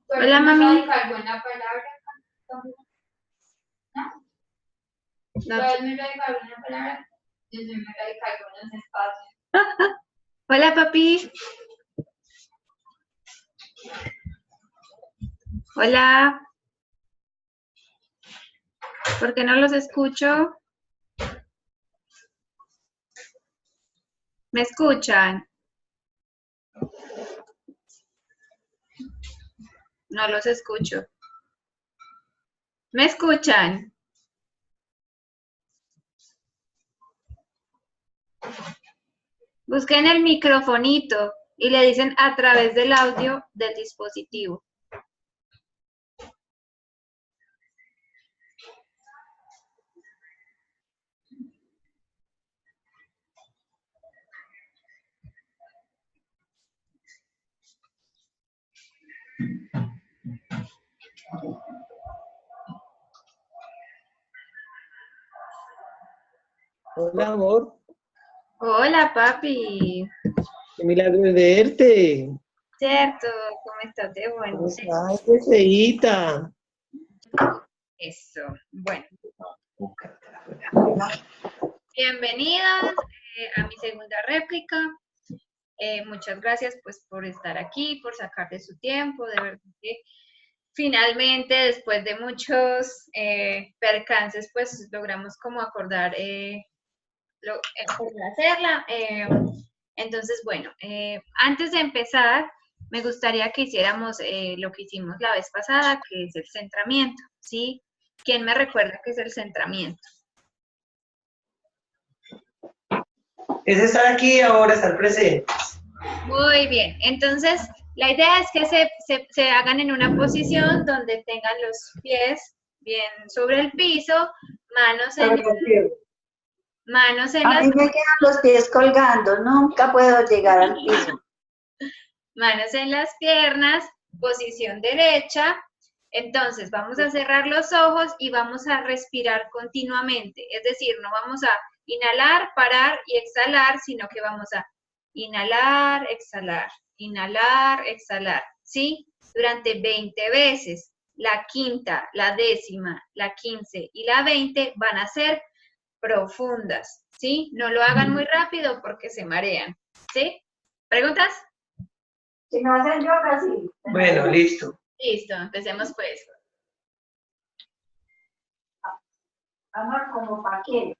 Hola, mami. ¿Alguna palabra? ¿No? No. ¿Me regaló alguna palabra? Yo sí me regaló algunos espacios. Hola, papi. Hola. ¿Por qué no los escucho? ¿Me escuchan? No los escucho. ¿Me escuchan? Busquen el microfonito y le dicen a través del audio del dispositivo. Hola, amor. Hola, papi. Qué milagro de verte. Cierto, ¿cómo estás de bueno? ¿Cómo estás, deseíta? Eso, bueno. Bienvenidos a mi segunda réplica. Muchas gracias pues por estar aquí, por sacar de su tiempo, de verdad que finalmente después de muchos percances pues logramos como acordar poder hacerla. Entonces bueno, antes de empezar me gustaría que hiciéramos lo que hicimos la vez pasada, que es el centramiento, ¿sí? ¿Quién me recuerda qué es el centramiento? Es estar aquí ahora, estar presente. Muy bien, entonces la idea es que se hagan en una posición donde tengan los pies bien sobre el piso, manos en A las mí me quedan los pies colgando, nunca puedo llegar al piso. manos en las piernas, posición derecha. Entonces vamos a cerrar los ojos y vamos a respirar continuamente, es decir, no vamos a inhalar, parar y exhalar, sino que vamos a inhalar, exhalar, ¿sí? Durante 20 veces. La quinta, la décima, la 15 y la 20 van a ser profundas, ¿sí? No lo hagan muy rápido porque se marean, ¿sí? ¿Preguntas? Si no hacen yoga, sí. Bueno, listo. Listo, empecemos pues. Amor, ¿como para qué?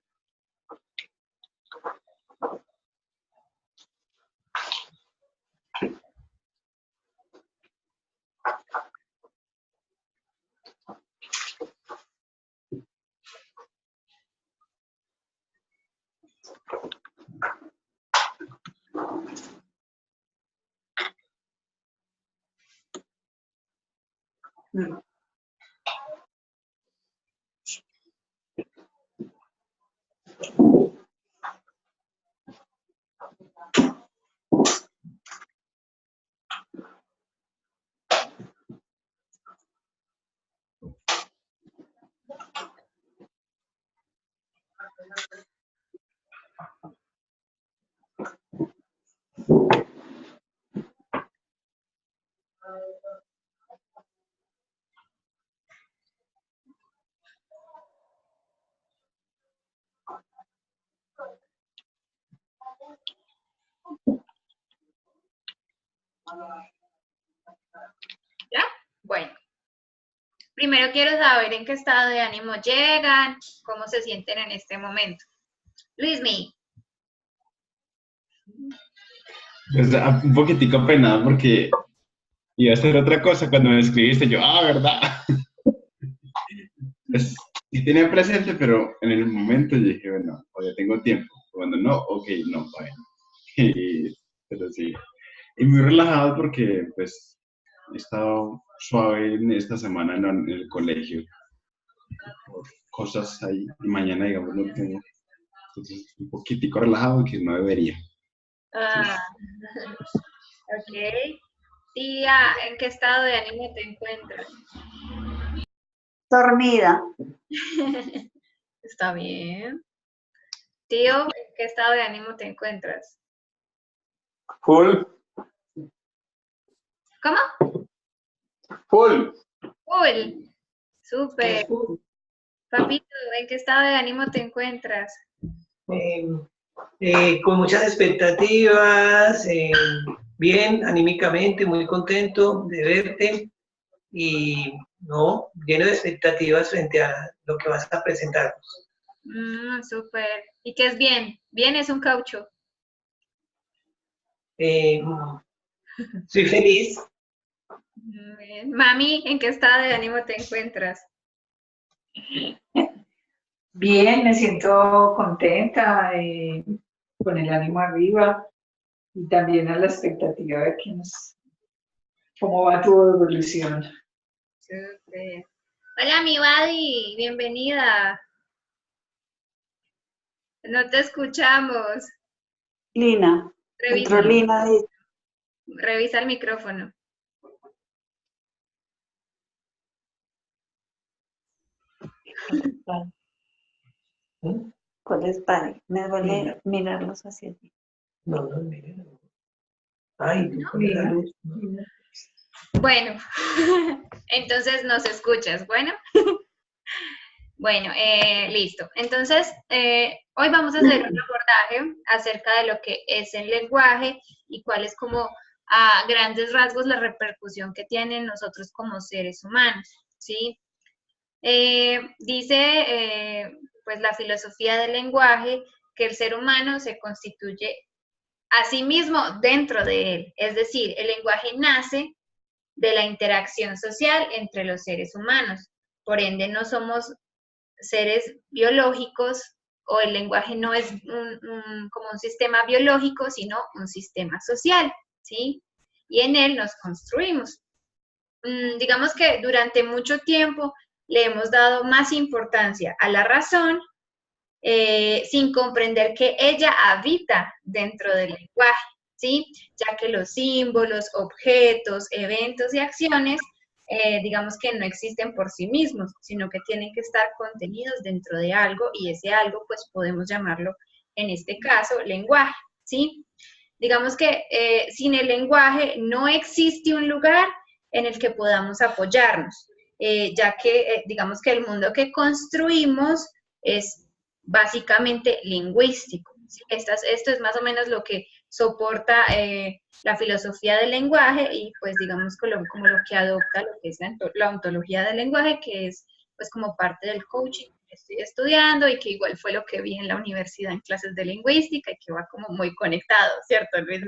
¿Ya? Bueno. Primero quiero saber en qué estado de ánimo llegan, cómo se sienten en este momento. Luismi. Pues un poquitico apenado porque iba a hacer otra cosa cuando me escribiste. Yo, ¿verdad? Pues sí tenía presente, pero en el momento yo dije, bueno, todavía tengo tiempo. Cuando no, ok, no, bueno. Pero sí. Y muy relajado porque, pues, he estado suave en esta semana en el colegio por cosas ahí. Y mañana, digamos, no tengo. Entonces, un poquitico relajado que no debería. Ah, ok. Tía, ¿en qué estado de ánimo te encuentras? Dormida. Está bien. Tío, ¿en qué estado de ánimo te encuentras? Full. ¿Cómo? Full. Cool. Súper. Papito, ¿en qué estado de ánimo te encuentras? Con muchas expectativas, bien, anímicamente, muy contento de verte y no, lleno de expectativas frente a lo que vas a presentarnos. Súper. ¿Y qué es bien? Bien es un caucho. Soy feliz. Bien. Mami, ¿en qué estado de ánimo te encuentras? Bien, me siento contenta, con el ánimo arriba y también a la expectativa de cómo va tu evolución. Súper. Hola, mi Buddy, bienvenida. No te escuchamos. Lina, Revisa, entró Lina. revisa el micrófono. ¿Cuál es padre? Me duele mirarlos hacia ti. No, mire. Ay, tú con la luz. Bueno, entonces nos escuchas. Bueno, bueno, listo. Entonces, hoy vamos a hacer un abordaje acerca de lo que es el lenguaje y cuál es como a grandes rasgos la repercusión que tiene en nosotros como seres humanos, ¿sí? Dice, pues, la filosofía del lenguaje que el ser humano se constituye a sí mismo dentro de él. Es decir, el lenguaje nace de la interacción social entre los seres humanos. Por ende, no somos seres biológicos o el lenguaje no es como un sistema biológico, sino un sistema social, ¿sí? Y en él nos construimos. Digamos que durante mucho tiempo le hemos dado más importancia a la razón sin comprender que ella habita dentro del lenguaje, ¿sí? Ya que los símbolos, objetos, eventos y acciones, digamos que no existen por sí mismos, sino que tienen que estar contenidos dentro de algo y ese algo, pues podemos llamarlo, en este caso, lenguaje, ¿sí? Digamos que sin el lenguaje no existe un lugar en el que podamos apoyarnos, ya que digamos que el mundo que construimos es básicamente lingüístico. Esto es más o menos lo que soporta la filosofía del lenguaje y pues digamos como lo que adopta lo que es la ontología del lenguaje, que es pues como parte del coaching que estoy estudiando y que igual fue lo que vi en la universidad en clases de lingüística y que va como muy conectado, ¿cierto, Luis?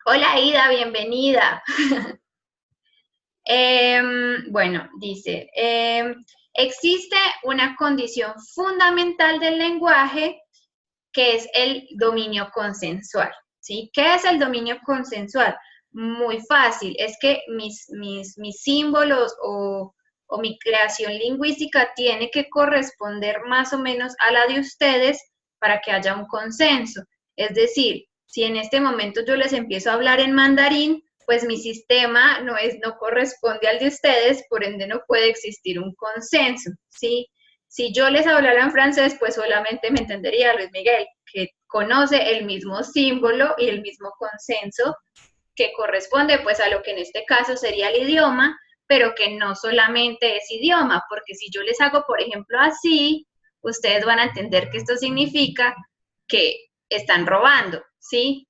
Hola, Ida, bienvenida. Bueno, dice, existe una condición fundamental del lenguaje que es el dominio consensual, ¿sí? ¿Qué es el dominio consensual? Muy fácil, es que mis símbolos o mi creación lingüística tiene que corresponder más o menos a la de ustedes para que haya un consenso. Es decir, si en este momento yo les empiezo a hablar en mandarín, pues mi sistema no corresponde al de ustedes, por ende no puede existir un consenso, ¿sí? Si yo les hablara en francés, pues solamente me entendería Luis Miguel, que conoce el mismo símbolo y el mismo consenso que corresponde pues a lo que en este caso sería el idioma, pero que no solamente es idioma, porque si yo les hago, por ejemplo, así, ustedes van a entender que esto significa que están robando, ¿sí?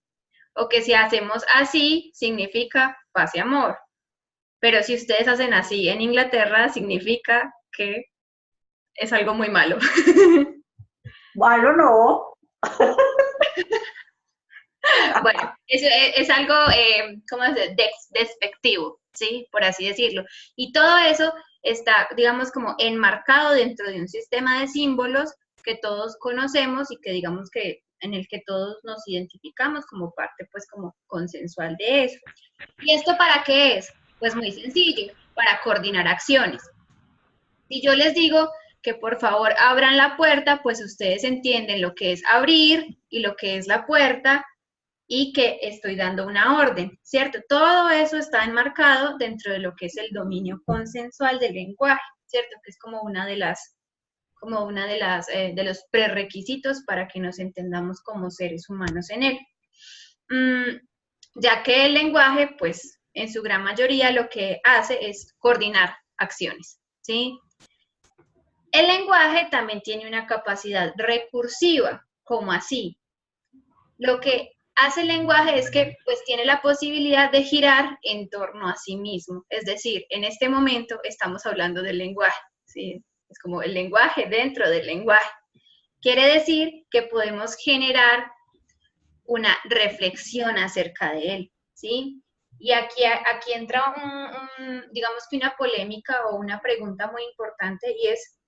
O que si hacemos así, significa paz y amor. Pero si ustedes hacen así en Inglaterra, significa que es algo muy malo. Malo no. Bueno, es algo, ¿cómo decir? Despectivo, ¿sí? Por así decirlo. Y todo eso está, digamos, como enmarcado dentro de un sistema de símbolos que todos conocemos y que digamos que en el que todos nos identificamos como parte, pues, como consensual de eso. ¿Y esto para qué es? Pues muy sencillo, para coordinar acciones. Si yo les digo que por favor abran la puerta, pues ustedes entienden lo que es abrir y lo que es la puerta y que estoy dando una orden, ¿cierto? Todo eso está enmarcado dentro de lo que es el dominio consensual del lenguaje, ¿cierto? Que es como una de de los prerequisitos para que nos entendamos como seres humanos en él. Ya que el lenguaje, pues, en su gran mayoría lo que hace es coordinar acciones, ¿sí? El lenguaje también tiene una capacidad recursiva, ¿cómo así? Lo que hace el lenguaje es que pues tiene la posibilidad de girar en torno a sí mismo. Es decir, en este momento estamos hablando del lenguaje, ¿sí? Es como el lenguaje dentro del lenguaje. Quiere decir que podemos generar una reflexión acerca de él, ¿sí? Y aquí entra digamos que una polémica o una pregunta muy importante, y es,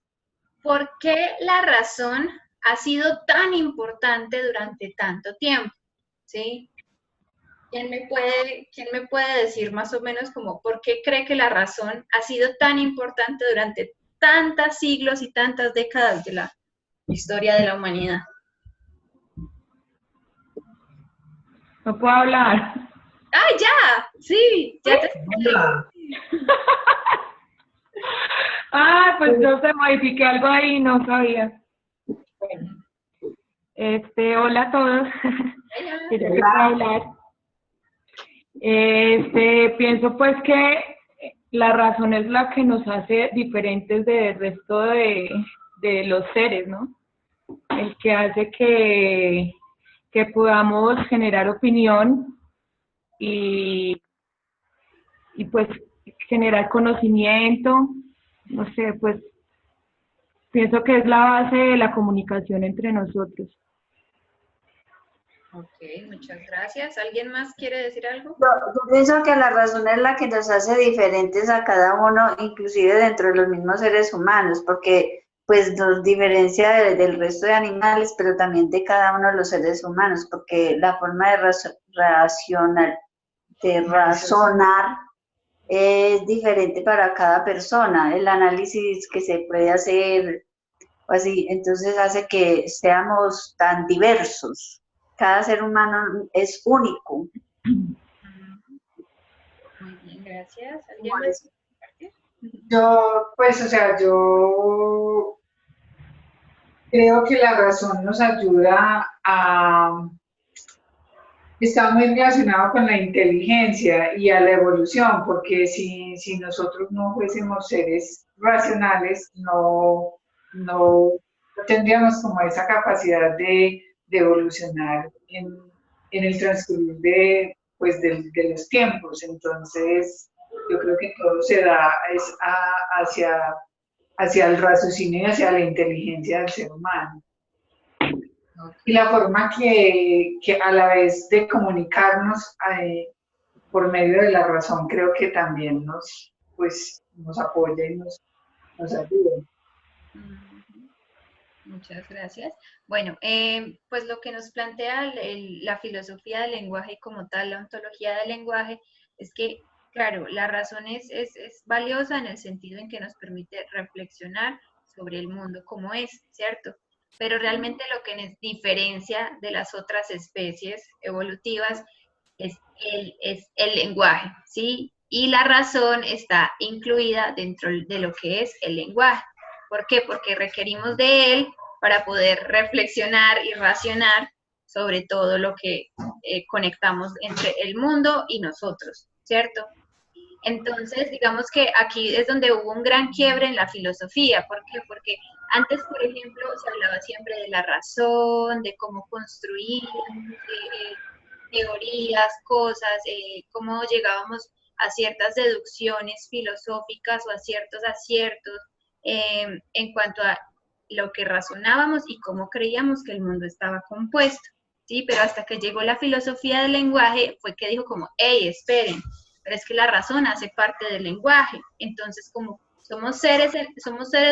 ¿por qué la razón ha sido tan importante durante tanto tiempo? ¿Sí? ¿Quién me puede decir más o menos como por qué cree que la razón ha sido tan importante durante tantos siglos y tantas décadas de la historia de la humanidad? No puedo hablar. ¡Ah, ya! Sí, ya te escuché. Hola. Ah, pues yo se modifiqué algo ahí, no sabía. Bueno, hola a todos. Que yo quiero hablar. Pienso pues que la razón es la que nos hace diferentes del resto de los seres, ¿no? El que hace que podamos generar opinión y pues generar conocimiento, no sé, pues pienso que es la base de la comunicación entre nosotros. Ok, muchas gracias. ¿Alguien más quiere decir algo? Yo pienso que la razón es la que nos hace diferentes a cada uno, inclusive dentro de los mismos seres humanos, porque pues nos diferencia del resto de animales, pero también de cada uno de los seres humanos, porque la forma de razonar es diferente para cada persona. El análisis que se puede hacer así, entonces hace que seamos tan diversos. Cada ser humano es único. Muy bien, gracias. ¿Alguien más? Yo, pues, o sea, yo creo que la razón nos ayuda a... Está muy relacionado con la inteligencia y a la evolución, porque si nosotros no fuésemos seres racionales, no tendríamos como esa capacidad de evolucionar en el transcurrir de los tiempos. Entonces, yo creo que todo se da hacia el raciocinio y hacia la inteligencia del ser humano. Y la forma que a la vez de comunicarnos por medio de la razón, creo que también nos apoya y nos ayuda. Muchas gracias. Bueno, pues lo que nos plantea la filosofía del lenguaje y como tal, la ontología del lenguaje, es que, claro, la razón es valiosa en el sentido en que nos permite reflexionar sobre el mundo como es, ¿cierto? Pero realmente lo que nos diferencia de las otras especies evolutivas es el lenguaje, ¿sí? Y la razón está incluida dentro de lo que es el lenguaje. ¿Por qué? Porque requerimos de él para poder reflexionar y racionar sobre todo lo que conectamos entre el mundo y nosotros, ¿cierto? Entonces, digamos que aquí es donde hubo un gran quiebre en la filosofía. ¿Por qué? Porque antes, por ejemplo, se hablaba siempre de la razón, de cómo construir teorías, cosas, cómo llegábamos a ciertas deducciones filosóficas o a ciertos aciertos en cuanto a lo que razonábamos y cómo creíamos que el mundo estaba compuesto, ¿sí? Pero hasta que llegó la filosofía del lenguaje fue que dijo como, hey, esperen, pero es que la razón hace parte del lenguaje. Entonces, como somos seres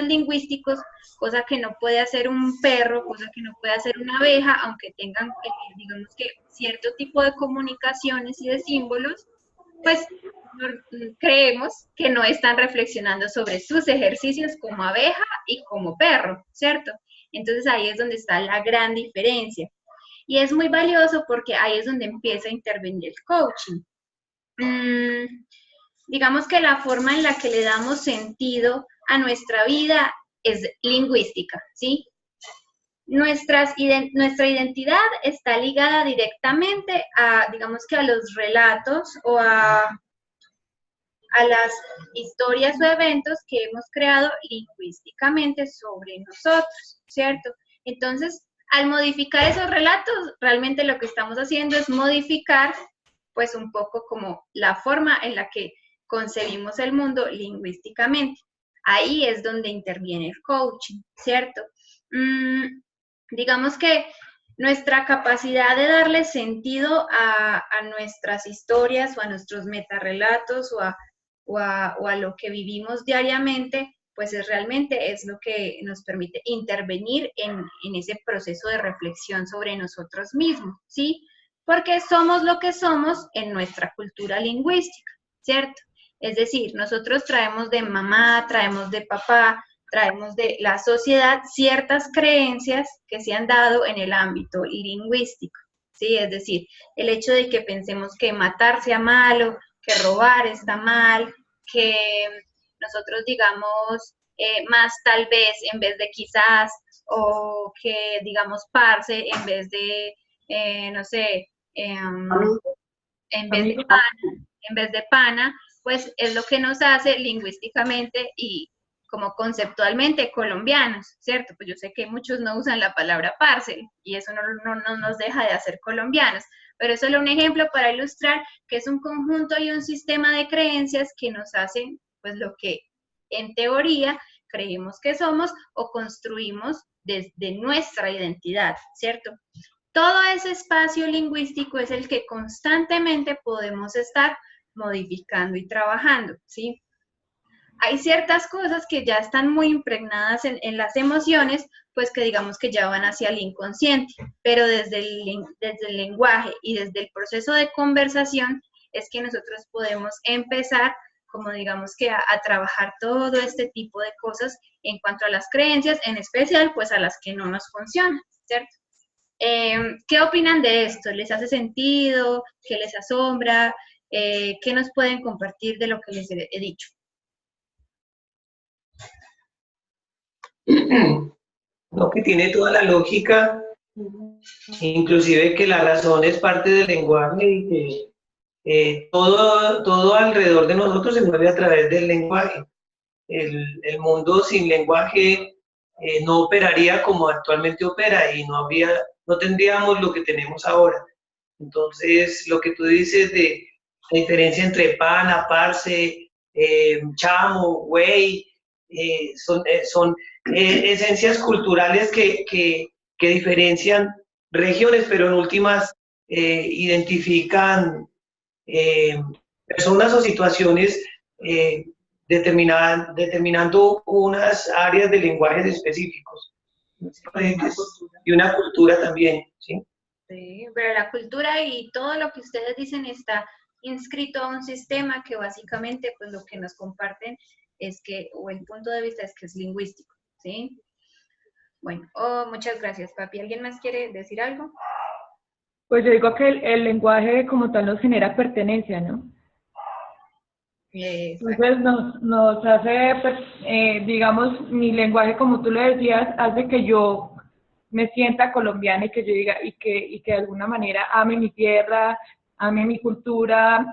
lingüísticos, cosa que no puede hacer un perro, cosa que no puede hacer una abeja, aunque tengan, digamos que, cierto tipo de comunicaciones y de símbolos, pues creemos que no están reflexionando sobre sus ejercicios como abeja y como perro, ¿cierto? Entonces ahí es donde está la gran diferencia. Y es muy valioso porque ahí es donde empieza a intervenir el coaching. Digamos que la forma en la que le damos sentido a nuestra vida es lingüística, ¿sí? Nuestra identidad está ligada directamente a, digamos que a los relatos o a a las historias o eventos que hemos creado lingüísticamente sobre nosotros, ¿cierto? Entonces, al modificar esos relatos, realmente lo que estamos haciendo es modificar, pues, un poco como la forma en la que concebimos el mundo lingüísticamente. Ahí es donde interviene el coaching, ¿cierto? Digamos que nuestra capacidad de darle sentido a nuestras historias o a nuestros metarrelatos o a lo que vivimos diariamente, pues realmente es lo que nos permite intervenir en ese proceso de reflexión sobre nosotros mismos, ¿sí? Porque somos lo que somos en nuestra cultura lingüística, ¿cierto? Es decir, nosotros traemos de mamá, traemos de papá, traemos de la sociedad ciertas creencias que se han dado en el ámbito lingüístico, ¿sí? Es decir, el hecho de que pensemos que matar sea malo, que robar está mal, que nosotros digamos más tal vez en vez de quizás, o que digamos parce en vez de, no sé, en vez de pana, pues es lo que nos hace lingüísticamente y como conceptualmente colombianos, ¿cierto? Pues yo sé que muchos no usan la palabra parce y eso no nos deja de hacer colombianos, pero es solo un ejemplo para ilustrar que es un conjunto y un sistema de creencias que nos hacen pues lo que en teoría creemos que somos o construimos desde nuestra identidad, ¿cierto? Todo ese espacio lingüístico es el que constantemente podemos estar modificando y trabajando, ¿sí? Hay ciertas cosas que ya están muy impregnadas en las emociones, pues que digamos que ya van hacia el inconsciente, pero desde el lenguaje y desde el proceso de conversación es que nosotros podemos empezar, como digamos que a trabajar todo este tipo de cosas en cuanto a las creencias, en especial pues a las que no nos funcionan, ¿cierto? ¿Qué opinan de esto? ¿Les hace sentido? ¿Qué les asombra? ¿Qué nos pueden compartir de lo que les he dicho? No, que tiene toda la lógica, inclusive que la razón es parte del lenguaje y que todo alrededor de nosotros se mueve a través del lenguaje. El mundo sin lenguaje no operaría como actualmente opera y no tendríamos lo que tenemos ahora. Entonces, lo que tú dices de la diferencia entre pana, parce, chamo, güey, son esencias culturales que diferencian regiones, pero en últimas identifican personas o situaciones determinando unas áreas de lenguajes específicos y una cultura también, ¿sí? Sí, pero la cultura y todo lo que ustedes dicen está inscrito a un sistema que básicamente pues lo que nos comparten es que, o el punto de vista es que es lingüístico, ¿sí? Bueno, muchas gracias, papi. ¿Alguien más quiere decir algo? Pues yo digo que el lenguaje como tal nos genera pertenencia, ¿no? Entonces nos hace, digamos, mi lenguaje, como tú lo decías, hace que yo me sienta colombiana y que yo diga, y que de alguna manera ame mi tierra, ame mi cultura,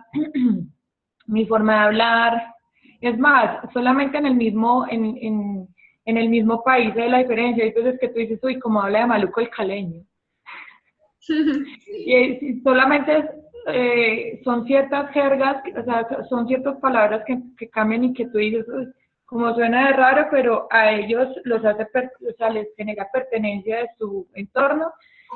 mi forma de hablar. Es más, solamente en el mismo país hay la diferencia. Hay veces que tú dices, uy, como habla de maluco el caleño. Y solamente son ciertas jergas, o sea, son ciertas palabras que cambian y que tú dices, uy, como suena de raro, pero a ellos los hace, o sea, les genera pertenencia de su entorno,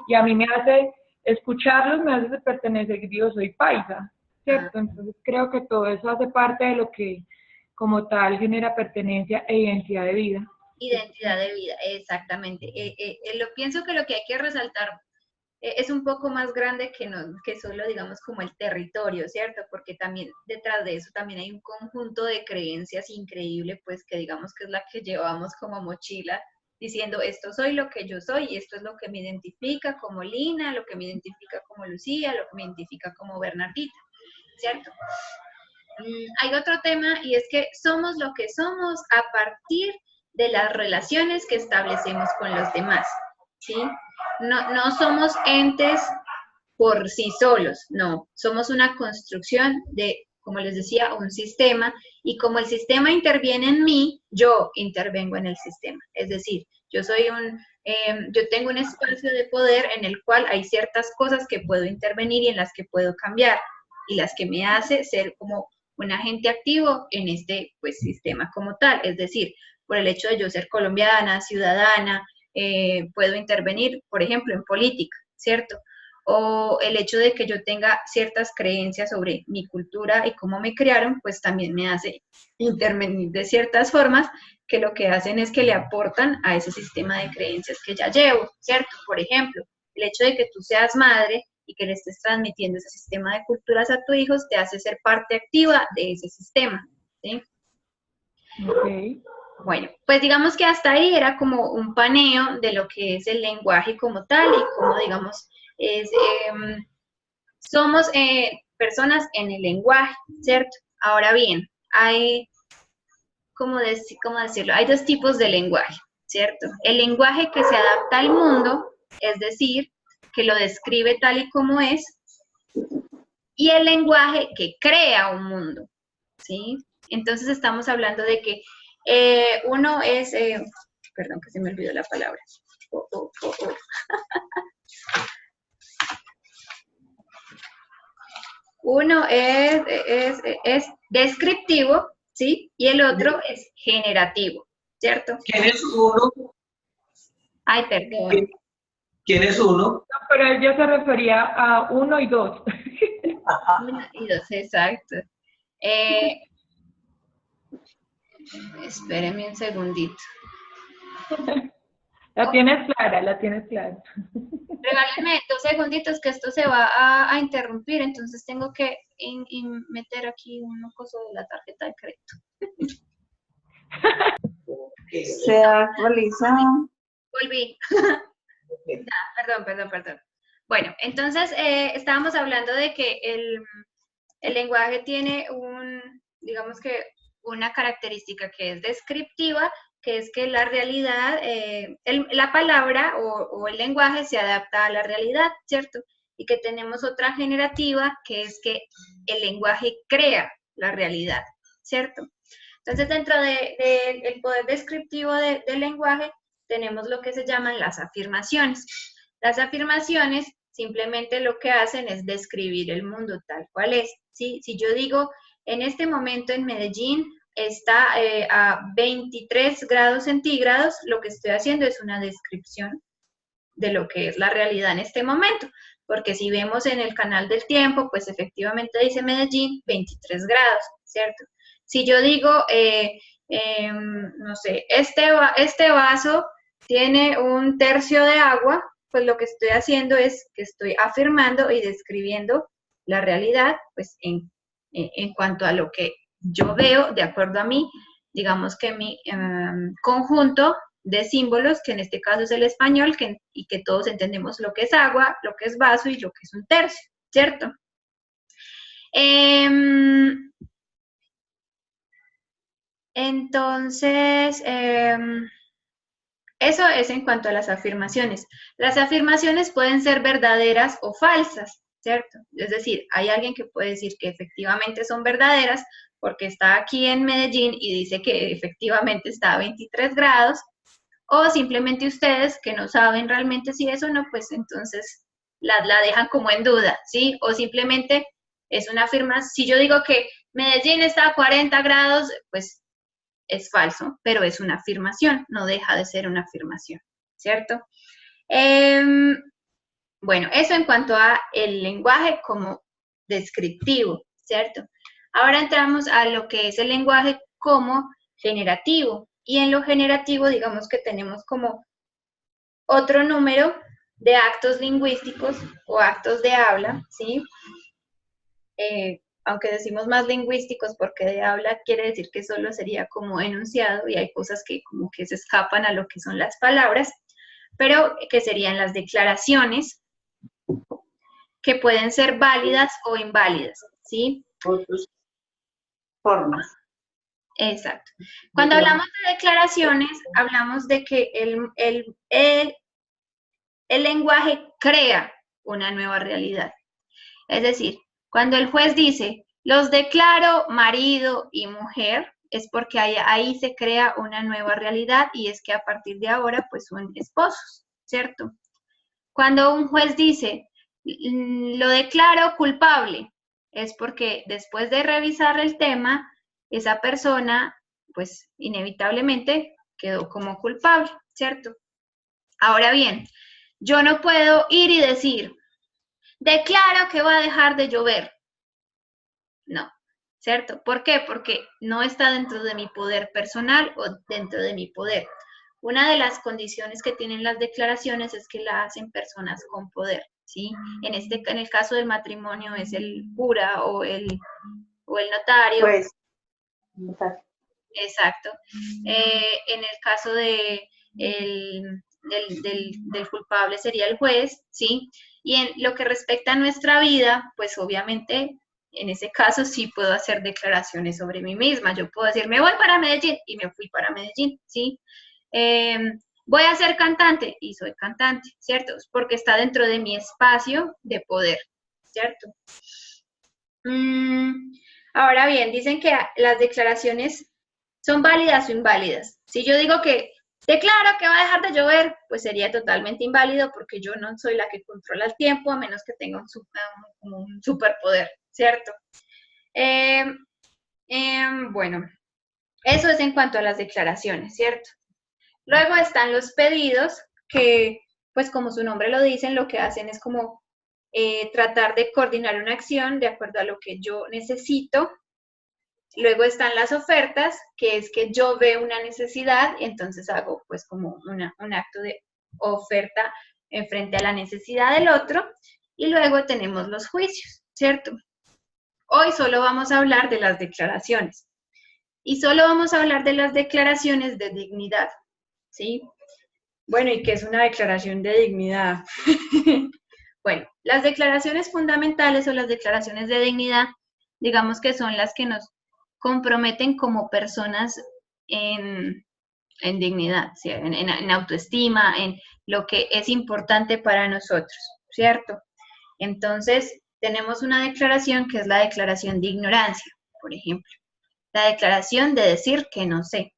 y a mí me hace escucharlos, me hace pertenecer, digo, soy paisa, ¿cierto? Entonces creo que todo eso hace parte de lo que como tal genera pertenencia e identidad de vida. Identidad de vida, exactamente. Pienso que lo que hay que resaltar es un poco más grande que solo, digamos, como el territorio, ¿cierto? Porque también detrás de eso también hay un conjunto de creencias increíble, pues que digamos que es la que llevamos como mochila, diciendo esto soy lo que yo soy y esto es lo que me identifica como Lina, lo que me identifica como Lucía, lo que me identifica como Bernardita, ¿cierto? Hay otro tema y es que somos lo que somos a partir de las relaciones que establecemos con los demás, ¿sí? No somos entes por sí solos, no, somos una construcción de como les decía, un sistema, y como el sistema interviene en mí, yo intervengo en el sistema. Es decir, yo tengo un espacio de poder en el cual hay ciertas cosas que puedo intervenir y en las que puedo cambiar, y las que me hace ser como un agente activo en este pues, sistema como tal. Es decir, por el hecho de yo ser colombiana, ciudadana, puedo intervenir, por ejemplo, en política, ¿cierto? O el hecho de que yo tenga ciertas creencias sobre mi cultura y cómo me criaron, pues también me hace intervenir de ciertas formas que lo que hacen es que le aportan a ese sistema de creencias que ya llevo, ¿cierto? Por ejemplo, el hecho de que tú seas madre y que le estés transmitiendo ese sistema de culturas a tus hijos te hace ser parte activa de ese sistema, ¿sí? Ok. Bueno, pues digamos que hasta ahí era como un paneo de lo que es el lenguaje como tal y como, digamos, somos personas en el lenguaje, ¿cierto? Ahora bien, hay, ¿cómo decirlo? Hay dos tipos de lenguaje, ¿cierto? El lenguaje que se adapta al mundo, es decir, que lo describe tal y como es, y el lenguaje que crea un mundo, ¿sí? Entonces estamos hablando de que uno es, perdón que se me olvidó la palabra. Uno es descriptivo, ¿sí? Y el otro es generativo, ¿cierto? ¿Quién es uno? Ay, perdón. ¿Quién es uno? No, pero ella se refería a 1 y 2. 1 y 2, exacto. Espérenme un segundito. La tienes clara, la tienes clara. Regálenme 2 segunditos que esto se va a interrumpir, entonces tengo que meter aquí un coso de la tarjeta de crédito. Se actualiza. Volví. Perdón. Bueno, entonces estábamos hablando de que el lenguaje tiene digamos que una característica que es descriptiva, que es que la realidad, la palabra o el lenguaje se adapta a la realidad, ¿cierto? Y que tenemos otra generativa, que es que el lenguaje crea la realidad, ¿cierto? Entonces, dentro del poder descriptivo del lenguaje, tenemos lo que se llaman las afirmaciones. Las afirmaciones simplemente lo que hacen es describir el mundo tal cual es, ¿sí? Si yo digo, en este momento en Medellín está a 23 grados centígrados, lo que estoy haciendo es una descripción de lo que es la realidad en este momento, porque si vemos en el canal del tiempo, pues efectivamente dice Medellín 23 grados, ¿cierto? Si yo digo, no sé, este vaso tiene 1/3 de agua, pues lo que estoy haciendo es que estoy afirmando y describiendo la realidad, pues en cuanto a lo que yo veo, de acuerdo a mí, digamos que mi conjunto de símbolos, que en este caso es el español, y que todos entendemos lo que es agua, lo que es vaso y lo que es 1/3, ¿cierto? Entonces, eso es en cuanto a las afirmaciones. Las afirmaciones pueden ser verdaderas o falsas, ¿cierto? Es decir, hay alguien que puede decir que efectivamente son verdaderas porque está aquí en Medellín y dice que efectivamente está a 23 grados, o simplemente ustedes que no saben realmente si es o no, pues entonces la dejan como en duda, ¿sí? O simplemente es una afirmación. Si yo digo que Medellín está a 40 grados, pues es falso, pero es una afirmación, no deja de ser una afirmación, ¿cierto? Bueno, eso en cuanto a el lenguaje como descriptivo, ¿cierto? Ahora entramos a lo que es el lenguaje como generativo, y en lo generativo digamos que tenemos como otro número de actos lingüísticos o actos de habla, ¿sí? Aunque decimos más lingüísticos porque de habla quiere decir que solo sería como enunciado y hay cosas que como que se escapan a lo que son las palabras, pero que serían las declaraciones que pueden ser válidas o inválidas, ¿sí? Otras formas. Exacto. Cuando hablamos de declaraciones, hablamos de que el lenguaje crea una nueva realidad. Es decir, cuando el juez dice, los declaro marido y mujer, es porque ahí se crea una nueva realidad y es que a partir de ahora pues son esposos, ¿cierto? Cuando un juez dice, lo declaro culpable, es porque después de revisar el tema, esa persona pues inevitablemente quedó como culpable, ¿cierto? Ahora bien, yo no puedo ir y decir, declaro que va a dejar de llover. No, ¿cierto? ¿Por qué? Porque no está dentro de mi poder personal o dentro de mi poder. Una de las condiciones que tienen las declaraciones es que la hacen personas con poder, ¿sí? En el caso del matrimonio es el cura o el notario. Pues, Exacto. En el caso del culpable sería el juez, ¿sí? Y en lo que respecta a nuestra vida, pues obviamente en ese caso sí puedo hacer declaraciones sobre mí misma. Yo puedo decir, me voy para Medellín y me fui para Medellín, ¿sí? Voy a ser cantante y soy cantante, ¿cierto? Porque está dentro de mi espacio de poder, ¿cierto? Ahora bien, dicen que las declaraciones son válidas o inválidas. Si yo digo que declaro que va a dejar de llover, pues sería totalmente inválido porque yo no soy la que controla el tiempo, a menos que tenga un superpoder, ¿cierto? Bueno, eso es en cuanto a las declaraciones, ¿cierto? Luego están los pedidos que, pues como su nombre lo dicen, lo que hacen es como tratar de coordinar una acción de acuerdo a lo que yo necesito. Luego están las ofertas, que es que yo veo una necesidad y entonces hago pues como un acto de oferta en frente a la necesidad del otro. Y luego tenemos los juicios, ¿cierto? Hoy solo vamos a hablar de las declaraciones. Y solo vamos a hablar de las declaraciones de dignidad, ¿sí? Bueno, ¿y qué es una declaración de dignidad? Bueno, las declaraciones fundamentales o las declaraciones de dignidad, digamos que son las que nos comprometen como personas en dignidad, ¿sí? en autoestima, en lo que es importante para nosotros, ¿cierto? Entonces, tenemos una declaración que es la declaración de ignorancia, por ejemplo. La declaración de decir que no sé.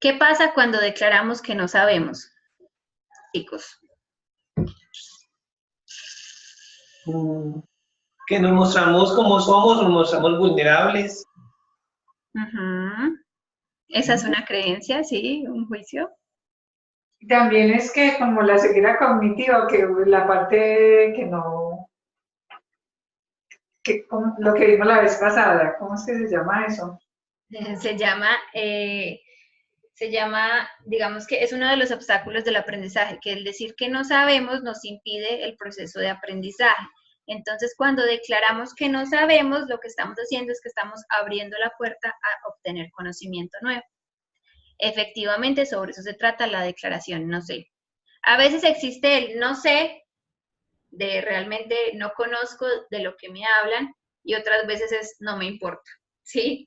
¿Qué pasa cuando declaramos que no sabemos, chicos? Que nos mostramos como somos, nos mostramos vulnerables. Esa es una creencia, sí, un juicio. También es que como la ceguera cognitiva, que la parte que no, lo que vimos la vez pasada, ¿cómo es que se llama eso? Se llama, digamos que es uno de los obstáculos del aprendizaje, que el decir que no sabemos nos impide el proceso de aprendizaje. Entonces, cuando declaramos que no sabemos, lo que estamos haciendo es que estamos abriendo la puerta a obtener conocimiento nuevo. Efectivamente, sobre eso se trata la declaración no sé. A veces existe el no sé, de realmente no conozco de lo que me hablan, y otras veces es no me importa, ¿sí?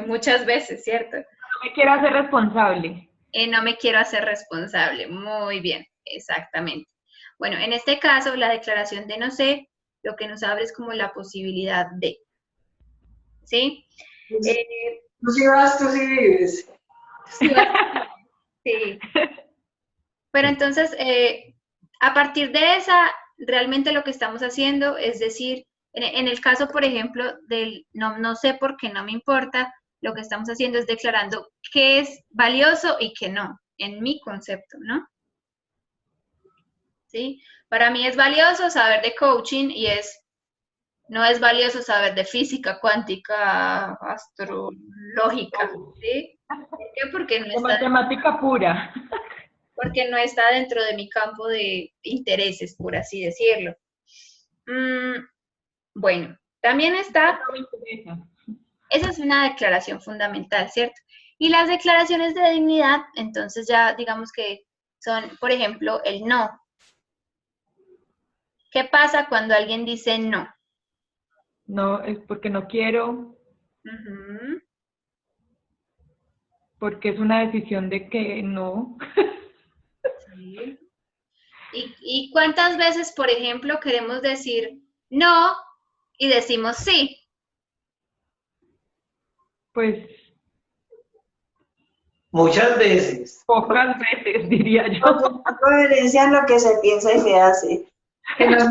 Muchas veces, ¿cierto? No me quiero hacer responsable. No me quiero hacer responsable, muy bien, exactamente. Bueno, en este caso, la declaración de no sé, lo que nos abre es como la posibilidad de, ¿sí? Tú sí vas, tú sí vives. Sí. Pero entonces, a partir de esa, realmente lo que estamos haciendo es decir, en el caso, por ejemplo, del no sé por qué no me importa, lo que estamos haciendo es declarando qué es valioso y qué no, en mi concepto, ¿no? ¿Sí? Para mí es valioso saber de coaching y no es valioso saber de física cuántica, astrológica, ¿sí? ¿Por qué? Porque no De está, matemática pura. porque no está dentro de mi campo de intereses, por así decirlo. Bueno, también está, No me interesa. esa es una declaración fundamental, ¿cierto? Y las declaraciones de dignidad, entonces ya digamos que son, por ejemplo, el no. ¿Qué pasa cuando alguien dice no? No, es porque no quiero, porque es una decisión de que no. Sí. ¿Y cuántas veces, por ejemplo, queremos decir no y decimos sí. Pues Muchas veces. pocas veces, diría yo. Coherencia en lo que se piensa y se hace. Que nos,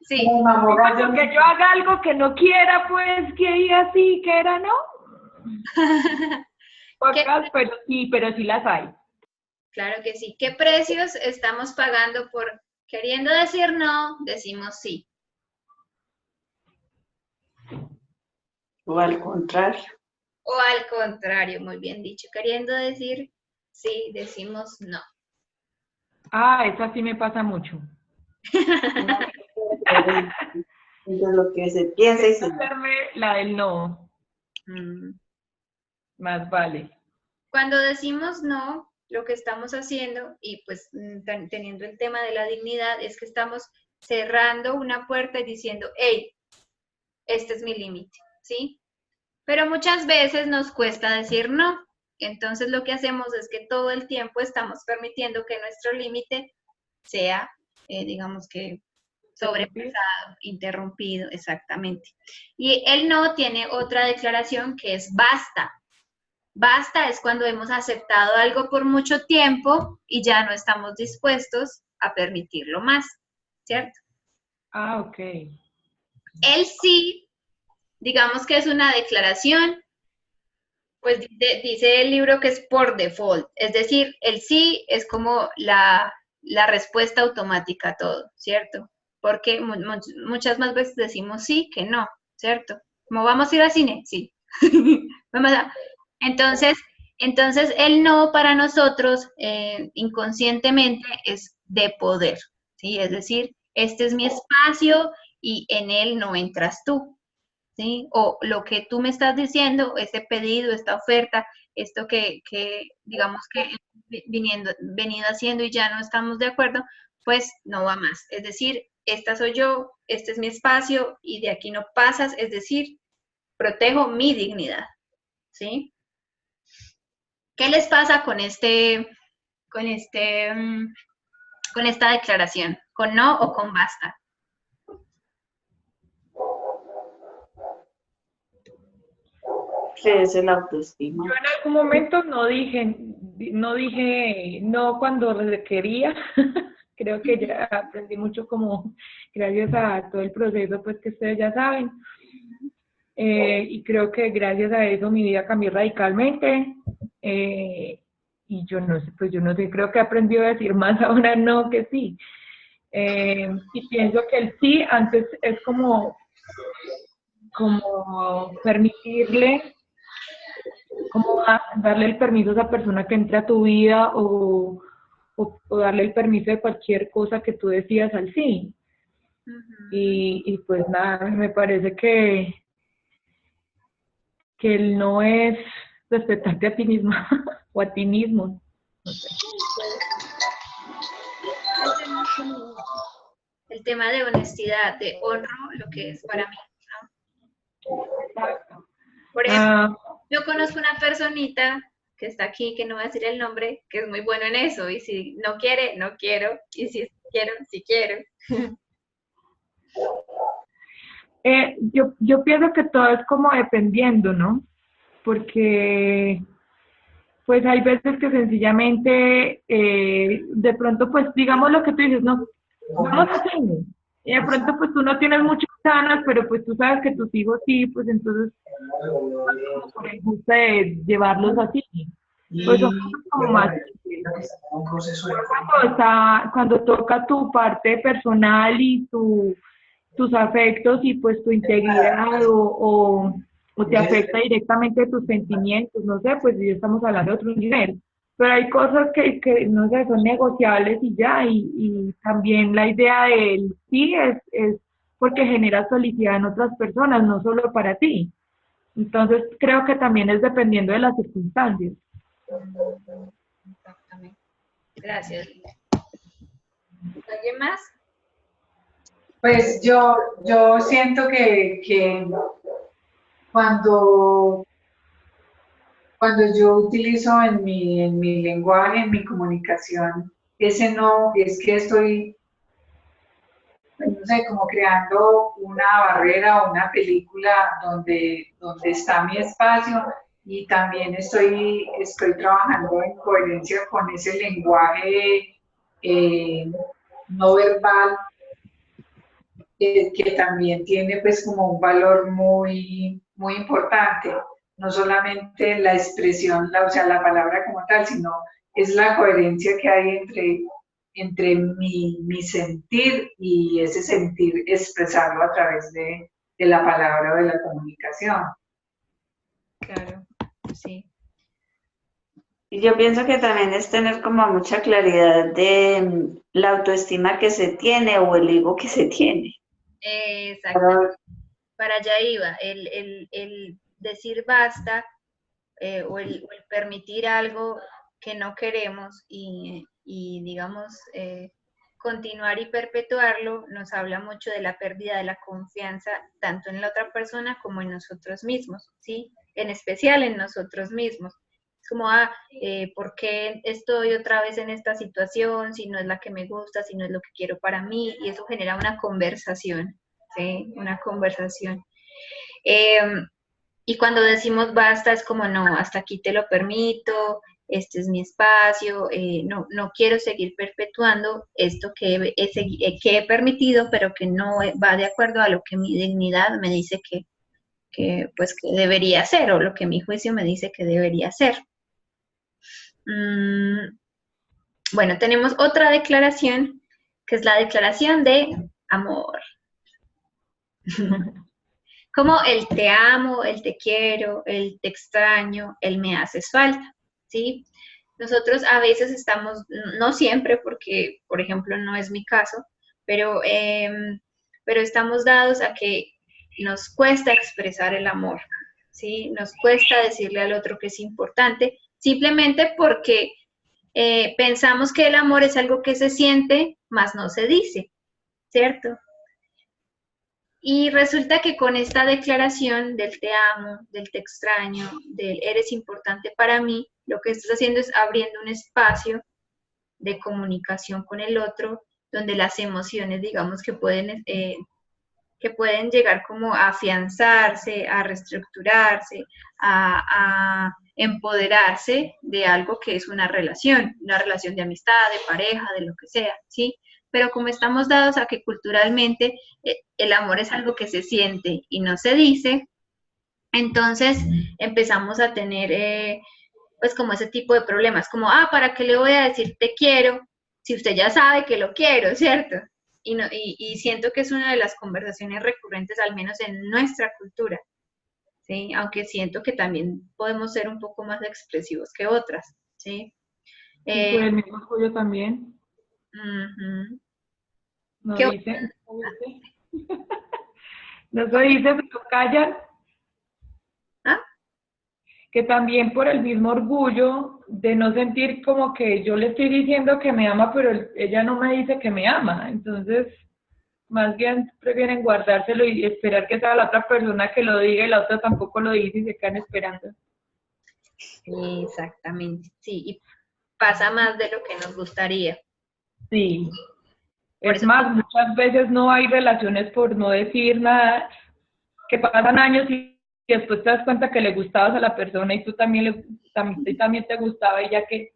Sí, nos enamoramos. Cuando que yo haga algo que no quiera, pues que diga sí, que era no. Pocas, pero sí las hay. claro que sí. ¿Qué precios estamos pagando por queriendo decir no, decimos sí? O al contrario. O al contrario, muy bien dicho, queriendo decir sí, decimos no. Ah, eso sí me pasa mucho. De lo que se piensa y se hace. Hacerme la del no, Mm. más vale. Cuando decimos no, lo que estamos haciendo, y pues teniendo el tema de la dignidad, es que estamos cerrando una puerta y diciendo, hey, este es mi límite, ¿sí? Pero muchas veces nos cuesta decir no. Entonces lo que hacemos es que todo el tiempo estamos permitiendo que nuestro límite sea, digamos que, sobrepasado, interrumpido, exactamente. Y el no tiene otra declaración que es basta. Basta es cuando hemos aceptado algo por mucho tiempo y ya no estamos dispuestos a permitirlo más, ¿cierto? Ah, ok. El sí, digamos que es una declaración, pues dice el libro que es por default, es decir, el sí es como la respuesta automática a todo, ¿cierto? Porque muchas más veces decimos sí que no, ¿cierto? Como vamos a ir al cine, sí. Vamos a, entonces el no para nosotros inconscientemente es de poder, ¿sí? Es decir, este es mi espacio y en él no entras tú, ¿sí? O lo que tú me estás diciendo, este pedido, esta oferta, esto que digamos que venido haciendo y ya no estamos de acuerdo, pues no va más. Es decir, esta soy yo, este es mi espacio y de aquí no pasas, es decir, protejo mi dignidad, ¿sí? ¿Qué les pasa con con esta declaración? ¿Con no o con basta? Que es el autoestima. Yo en algún momento no dije no cuando requería. Creo que ya aprendí mucho como gracias a todo el proceso pues que ustedes ya saben. Y creo que gracias a eso mi vida cambió radicalmente. Y yo no sé, pues yo no sé, creo que he aprendido a decir más ahora no que sí. Y pienso que el sí antes es como permitirle, como darle el permiso a esa persona que entre a tu vida o darle el permiso de cualquier cosa que tú decidas al sí. Y pues nada, me parece que el no es respetarte a ti misma o a ti mismo. No sé. El tema de honestidad, de honro lo que es para mí, ¿no? Exacto. Por ejemplo, yo conozco una personita que está aquí, que no voy a decir el nombre, que es muy bueno en eso, y si no quiere, no quiero, y si quiero, sí quiero. Yo pienso que todo es como dependiendo, ¿no? Porque pues hay veces que sencillamente de pronto pues digamos lo que tú dices, no, vamos a cine. Y de pronto pues tú no tienes muchas ganas, pero pues tú sabes que tus hijos sí, pues entonces por el gusto de llevarlos así. Pues son cosas como más cuando toca tu parte personal y tus afectos y pues tu integridad o te afecta directamente tus sentimientos, no sé, pues ya estamos hablando de otro nivel. Pero hay cosas que no sé, son negociables y ya, y también la idea del sí es porque genera felicidad en otras personas, no solo para ti. Entonces creo que también es dependiendo de las circunstancias. Exactamente. Gracias. ¿Alguien más? Pues yo siento que cuando yo utilizo en mi lenguaje, en mi comunicación, ese no es que estoy pues, no sé, como creando una barrera o una película donde está mi espacio, y también estoy trabajando en coherencia con ese lenguaje no verbal, que también tiene pues como un valor muy, muy importante, no solamente la expresión, o sea, la palabra como tal, sino es la coherencia que hay entre mi sentir y ese sentir expresarlo a través de la palabra o de la comunicación. Claro, sí. Y yo pienso que también es tener como mucha claridad de la autoestima que se tiene o el ego que se tiene. Exacto. Para allá iba, el decir basta o el permitir algo que no queremos y digamos, continuar y perpetuarlo, nos habla mucho de la pérdida de la confianza tanto en la otra persona como en nosotros mismos, ¿sí? En especial en nosotros mismos. Es como, ¿por qué estoy otra vez en esta situación? Si no es la que me gusta, si no es lo que quiero para mí, y eso genera una conversación, ¿sí? Una conversación. Y cuando decimos basta, es como, no, hasta aquí te lo permito, este es mi espacio, no quiero seguir perpetuando esto que he permitido, pero que no va de acuerdo a lo que mi dignidad me dice pues, que debería ser, o lo que mi juicio me dice que debería ser. Bueno, tenemos otra declaración, que es la declaración de amor. Como el te amo, el te quiero, el te extraño, el me haces falta, ¿sí? Nosotros a veces estamos, no siempre, porque, por ejemplo, no es mi caso, pero estamos dados a que nos cuesta expresar el amor, ¿sí? Nos cuesta decirle al otro que es importante, simplemente porque pensamos que el amor es algo que se siente, mas no se dice, ¿cierto? Y resulta que con esta declaración del te amo, del te extraño, del eres importante para mí, lo que estás haciendo es abriendo un espacio de comunicación con el otro, donde las emociones, digamos, que pueden llegar como a afianzarse, a reestructurarse, a empoderarse de algo que es una relación de amistad, de pareja, de lo que sea, ¿sí? Pero como estamos dados a que culturalmente el amor es algo que se siente y no se dice, entonces empezamos a tener pues como ese tipo de problemas, como, ¿para qué le voy a decir te quiero si usted ya sabe que lo quiero, ¿cierto? Y siento que es una de las conversaciones recurrentes, al menos en nuestra cultura, ¿sí? Aunque siento que también podemos ser un poco más expresivos que otras, ¿sí? Y por el mismo orgullo también. No ¿Qué dice, no se dice, pero callan. ¿Ah? Que también por el mismo orgullo de no sentir como que yo le estoy diciendo que me ama, pero ella no me dice que me ama. Entonces, más bien prefieren guardárselo y esperar que sea la otra persona que lo diga y la otra tampoco lo dice y se quedan esperando. Exactamente, sí, y pasa más de lo que nos gustaría. Sí. Es más, muchas veces no hay relaciones por no decir nada, que pasan años y después te das cuenta que le gustabas a la persona y tú también te gustaba y ya que...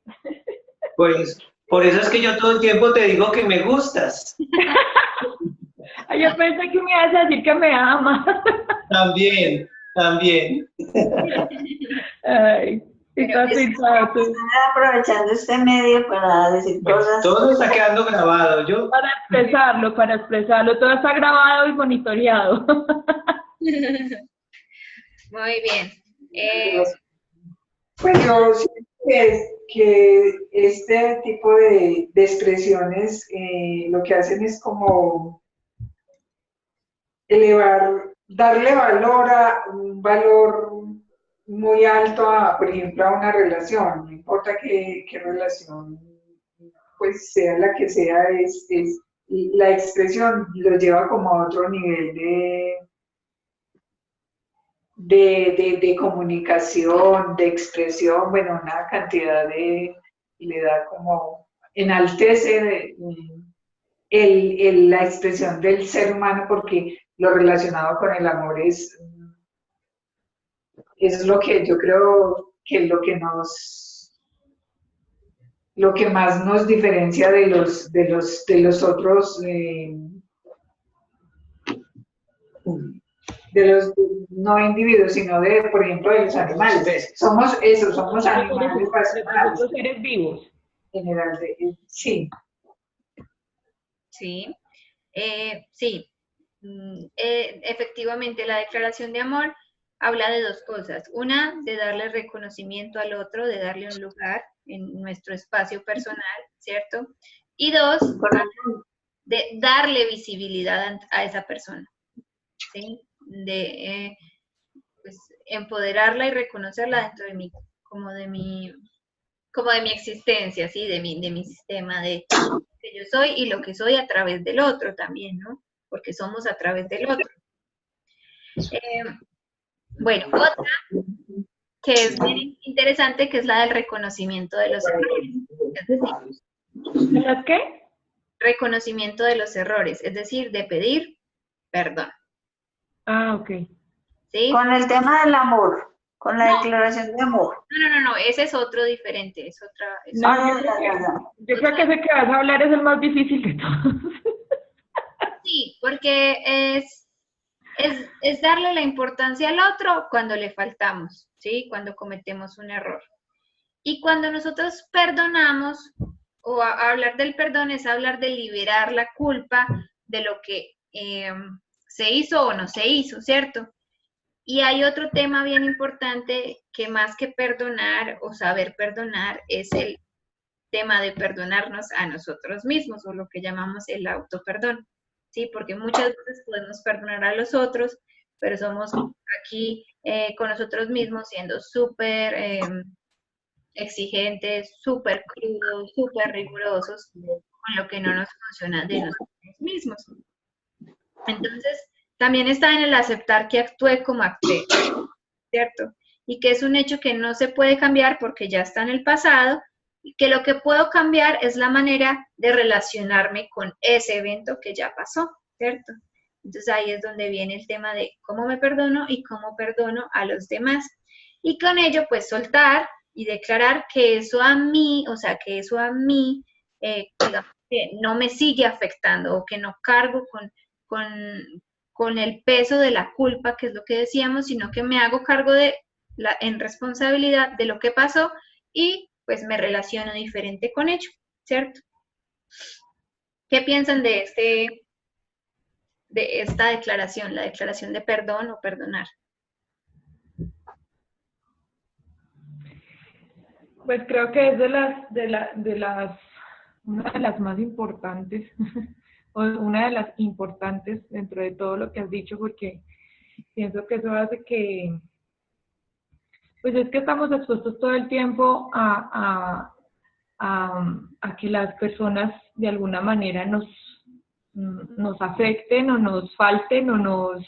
Pues, por eso es que yo todo el tiempo te digo que me gustas. Ay, yo pensé que me ibas a decir que me amas. También. Ay, Estoy aprovechando este medio para decir cosas. Todo está quedando grabado. Para expresarlo. Todo está grabado y monitoreado. Muy bien. Pues yo siento que este tipo de expresiones lo que hacen es como darle un valor muy alto por ejemplo, a una relación, no importa qué relación pues sea la que sea, la expresión lo lleva como a otro nivel de comunicación, de expresión, bueno, una cantidad le da como, enaltece la expresión del ser humano, porque lo relacionado con el amor es lo que yo creo que es lo que más nos diferencia de los otros, de los no individuos, sino de, por ejemplo, de los animales. Somos eso, somos animales racionales. Nosotros seres vivos. General, sí. Sí, sí. Efectivamente, la declaración de amor habla de dos cosas. Una, de darle reconocimiento al otro, de darle un lugar en nuestro espacio personal, ¿cierto? Y dos, de darle visibilidad a esa persona, ¿sí? De pues, empoderarla y reconocerla dentro de mí, como de mi existencia, ¿sí? De mi sistema, de que yo soy y lo que soy a través del otro también, ¿no? Porque somos a través del otro. Bueno, otra que es bien interesante, que es la del reconocimiento de los errores. Es decir, ¿Las qué? reconocimiento de los errores, es decir, de pedir perdón. Ah, ok. ¿Sí? Con el tema del amor, con la declaración de amor. No, ese es otro diferente, es otra... No, yo creo que ese que vas a hablar es el más difícil de todos. Sí, porque es darle la importancia al otro cuando le faltamos, ¿sí? Cuando cometemos un error. Y cuando nosotros perdonamos, o hablar del perdón es hablar de liberar la culpa de lo que se hizo o no se hizo, ¿cierto? Y hay otro tema bien importante que más que perdonar o saber perdonar es el tema de perdonarnos a nosotros mismos, o lo que llamamos el autoperdón, ¿sí? Porque muchas veces podemos perdonar a los otros, pero somos aquí con nosotros mismos siendo súper exigentes, súper crudos, súper rigurosos, con lo que no nos funciona de nosotros mismos. Entonces, también está en el aceptar que actué como actué, ¿cierto? Y que es un hecho que no se puede cambiar porque ya está en el pasado, y que lo que puedo cambiar es la manera de relacionarme con ese evento que ya pasó, ¿cierto? Entonces ahí es donde viene el tema de cómo me perdono y cómo perdono a los demás. Y con ello, pues soltar y declarar que eso a mí, o sea, que eso a mí, digamos, que no me sigue afectando o que no cargo con el peso de la culpa, que es lo que decíamos, sino que me hago cargo en responsabilidad de lo que pasó y pues me relaciono diferente con ello, ¿cierto? ¿Qué piensan de esta declaración, la declaración de perdón o perdonar? Pues creo que es una de las más importantes, o una de las importantes dentro de todo lo que has dicho, porque pienso que eso hace que, pues es que estamos expuestos todo el tiempo a que las personas de alguna manera nos afecten o nos falten o nos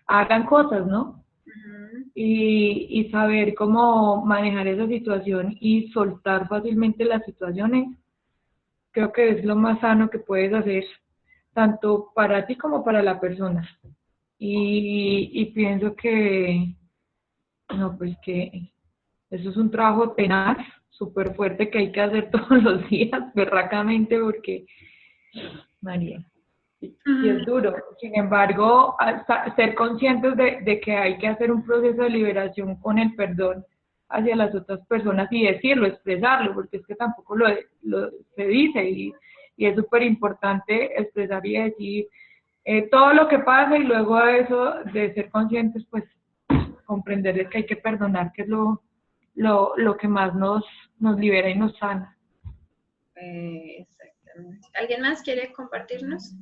hagan cosas, ¿no? Y saber cómo manejar esa situación y soltar fácilmente las situaciones, creo que es lo más sano que puedes hacer, tanto para ti como para la persona. Y pienso que, no, pues que eso es un trabajo tenaz, súper fuerte, que hay que hacer todos los días, berracamente, porque, María, sí es duro. Sin embargo, ser conscientes de que hay que hacer un proceso de liberación con el perdón hacia las otras personas y decirlo, expresarlo, porque es que tampoco se dice y es súper importante expresar y decir todo lo que pasa, y luego de eso, de ser conscientes, pues comprender que hay que perdonar, que es lo que más nos libera y nos sana. Exactamente. ¿Alguien más quiere compartirnos?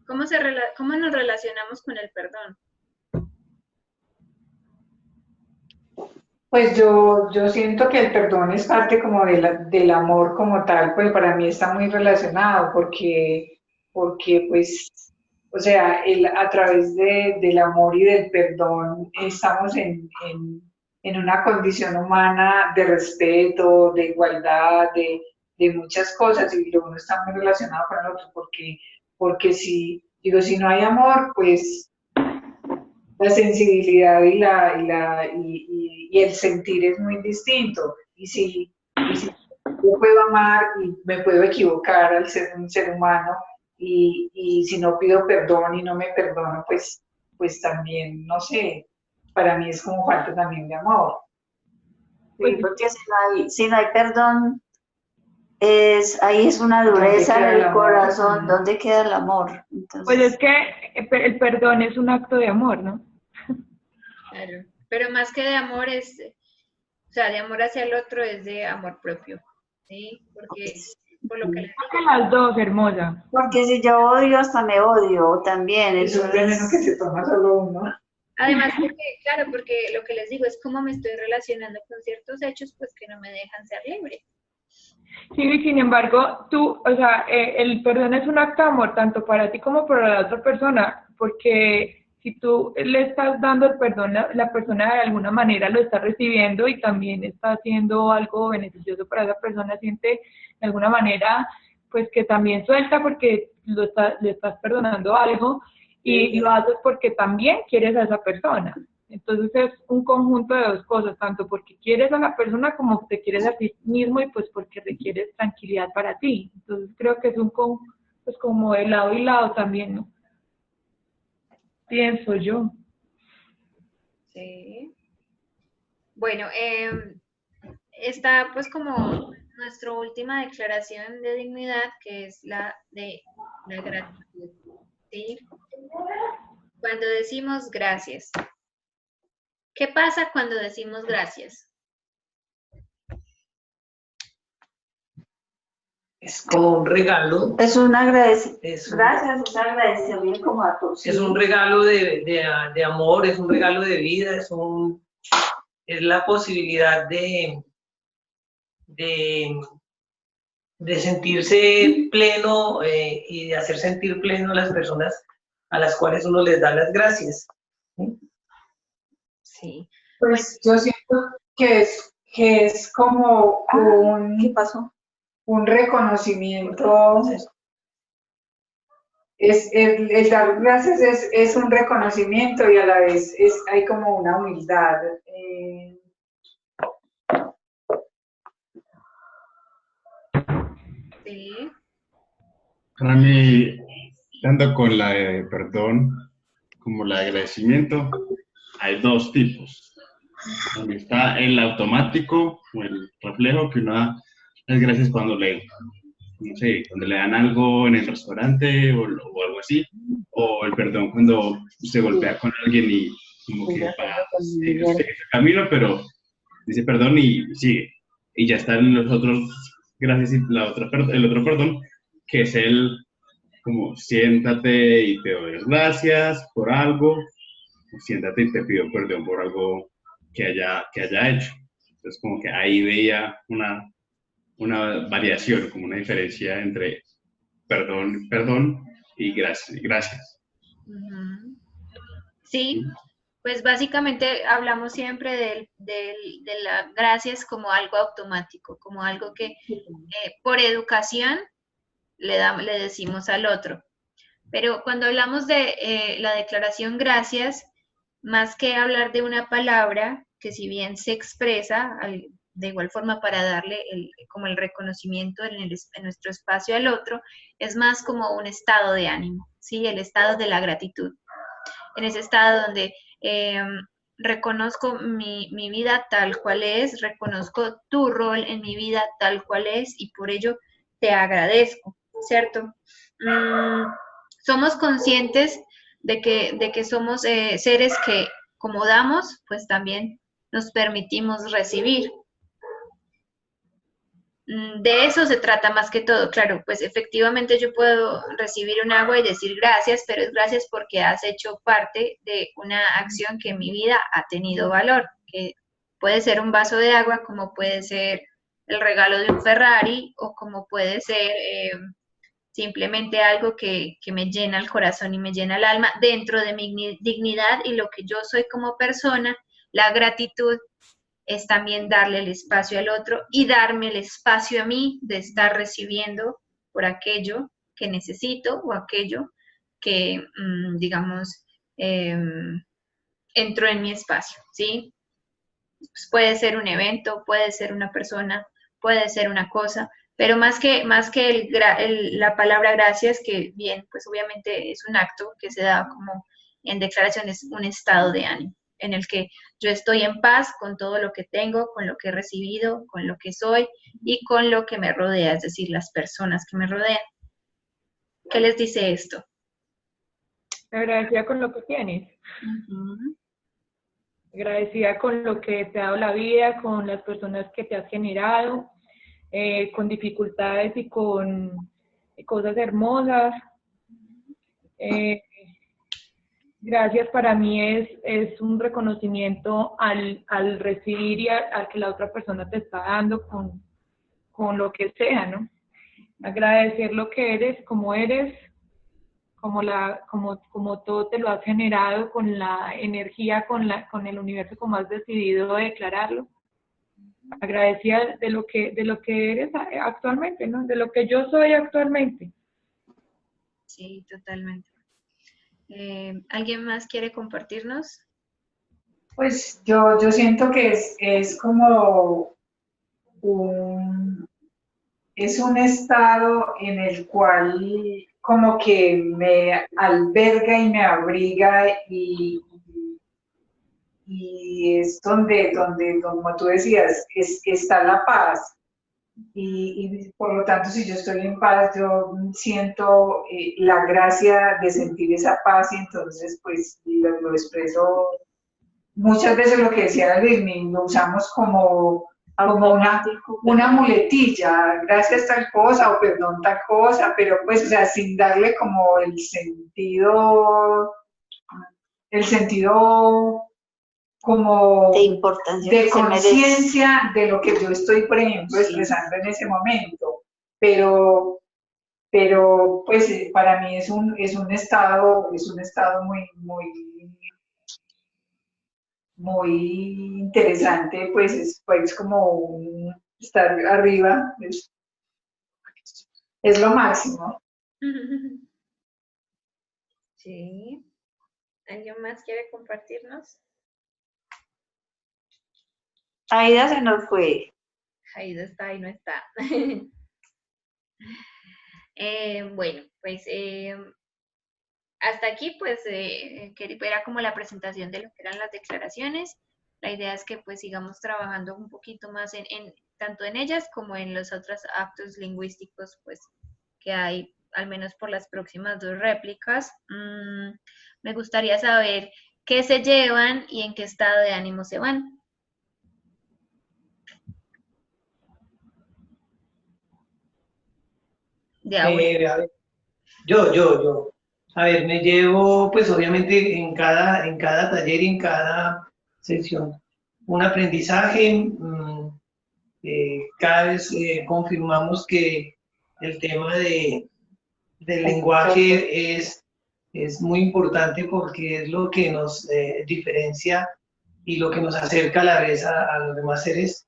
¿Cómo nos relacionamos con el perdón? Pues yo siento que el perdón es parte como del amor como tal, pues para mí está muy relacionado porque pues, o sea, a través del amor y del perdón estamos en una condición humana de respeto, de igualdad, de de muchas cosas y lo uno está muy relacionado con el otro, porque si, digo, si no hay amor, pues la sensibilidad y el sentir es muy distinto. Y si yo puedo amar y me puedo equivocar al ser un ser humano, y si no pido perdón y no me perdono, pues también, no sé, para mí es como falta también de amor. Sí, porque si no hay perdón, ahí es una ¿Dónde dureza queda en el el amor? corazón. ¿Dónde queda el amor? Pues es Entonces, que el perdón es un acto de amor, ¿no? Claro. Pero más que de amor o sea, de amor hacia el otro es de amor propio, ¿sí? Porque, por lo que les Creo que digo, las dos, hermosa. porque si yo odio, hasta me odio también. Es un veneno que Entonces, se toma solo uno. además porque, claro, porque lo que les digo es cómo me estoy relacionando con ciertos hechos, pues que no me dejan ser libre. Sí, y sin embargo, o sea, el perdón es un acto de amor tanto para ti como para la otra persona, porque si tú le estás dando el perdón, la persona de alguna manera lo está recibiendo y también está haciendo algo beneficioso para esa persona, siente de alguna manera, pues que también suelta porque le estás perdonando algo y lo haces porque también quieres a esa persona. Entonces es un conjunto de dos cosas, tanto porque quieres a la persona como te quieres a ti mismo y pues porque requieres tranquilidad para ti. Entonces creo que es pues como de lado y lado también, ¿no? Pienso yo. Sí. Bueno, está pues como nuestra última declaración de dignidad, que es la de la gratitud, ¿sí? Cuando decimos gracias. ¿Qué pasa cuando decimos gracias? Es como un regalo, es un agradecimiento. es un, Gracias, es agradecimiento como a todos. es un regalo de amor, es un regalo de vida, es la posibilidad de, de sentirse pleno y de hacer sentir pleno a las personas a las cuales uno les da las gracias. ¿Sí? Sí. Pues yo siento que es como ¿Qué pasó? un reconocimiento. El dar gracias es un reconocimiento y a la vez hay como una humildad. Sí. Para mí, tanto con la de perdón como la de agradecimiento, hay dos tipos. Donde está el automático o el reflejo que uno da las gracias cuando no sé, cuando le dan algo en el restaurante o algo así, o el perdón cuando se golpea con alguien y como que sigue su camino, pero dice perdón y sigue. Y ya están los otros gracias y el otro perdón, que es el como siéntate y te doy las gracias por algo, siéntate y te pido perdón por algo que haya hecho. Entonces como que ahí veía una variación, como una diferencia entre perdón y gracias. Sí, pues básicamente hablamos siempre de la gracias como algo automático, como algo que por educación le decimos al otro. Pero cuando hablamos de la declaración gracias, más que hablar de una palabra que si bien se expresa de igual forma para darle como el reconocimiento en nuestro espacio al otro, es más como un estado de ánimo, ¿sí? El estado de la gratitud. En ese estado donde reconozco mi vida tal cual es, reconozco tu rol en mi vida tal cual es y por ello te agradezco, ¿cierto? Somos conscientes de que somos seres que como damos, pues también nos permitimos recibir. De eso se trata más que todo, claro, pues efectivamente yo puedo recibir un agua y decir gracias, pero es gracias porque has hecho parte de una acción que en mi vida ha tenido valor, que puede ser un vaso de agua, como puede ser el regalo de un Ferrari o como puede ser simplemente algo que me llena el corazón y me llena el alma dentro de mi dignidad y lo que yo soy como persona. La gratitud es también darle el espacio al otro y darme el espacio a mí de estar recibiendo por aquello que necesito o aquello que, digamos, entró en mi espacio, ¿sí? Pues puede ser un evento, puede ser una persona, puede ser una cosa, pero más que la palabra gracias, que bien, pues obviamente es un acto que se da como en declaraciones, un estado de ánimo, en el que yo estoy en paz con todo lo que tengo, con lo que he recibido, con lo que soy y con lo que me rodea, es decir, las personas que me rodean. ¿Qué les dice esto? Agradecida con lo que tienes. Uh-huh. Agradecida con lo que te ha dado la vida, con las personas que te has generado, con dificultades y con cosas hermosas. Gracias para mí es un reconocimiento al recibir y al que la otra persona te está dando con lo que sea, ¿no? Agradecer lo que eres, como todo te lo has generado, con la energía, con el universo como has decidido declararlo. Agradecida de lo que eres actualmente, ¿no? De lo que yo soy actualmente. Sí, totalmente. ¿Alguien más quiere compartirnos? Pues yo siento que es como es un estado en el cual como que me alberga y me abriga y es donde, como tú decías, está la paz. Y por lo tanto, si yo estoy en paz, yo siento la gracia de sentir esa paz y entonces pues lo expreso. Muchas veces lo que decía Luis, lo usamos como una muletilla, gracias tal cosa o perdón tal cosa, pero pues, o sea, sin darle como el sentido como de importancia, de conciencia de lo que yo estoy, por ejemplo, Sí. expresando en ese momento. Pero pues para mí es un estado muy interesante, pues es como estar arriba, es lo máximo. Sí. ¿Alguien más quiere compartirnos? Aida se nos fue. Aida está ahí, no está. Bueno, pues hasta aquí pues era como la presentación de lo que eran las declaraciones. La idea es que pues sigamos trabajando un poquito más tanto en ellas como en los otros actos lingüísticos pues que hay, al menos por las próximas 2 réplicas. Me gustaría saber qué se llevan y en qué estado de ánimo se van. De ahora. A ver, yo. A ver, me llevo, pues obviamente en cada taller y en cada sesión un aprendizaje. Cada vez confirmamos que el tema del lenguaje es muy importante porque es lo que nos diferencia y lo que nos acerca a la vez a los demás seres.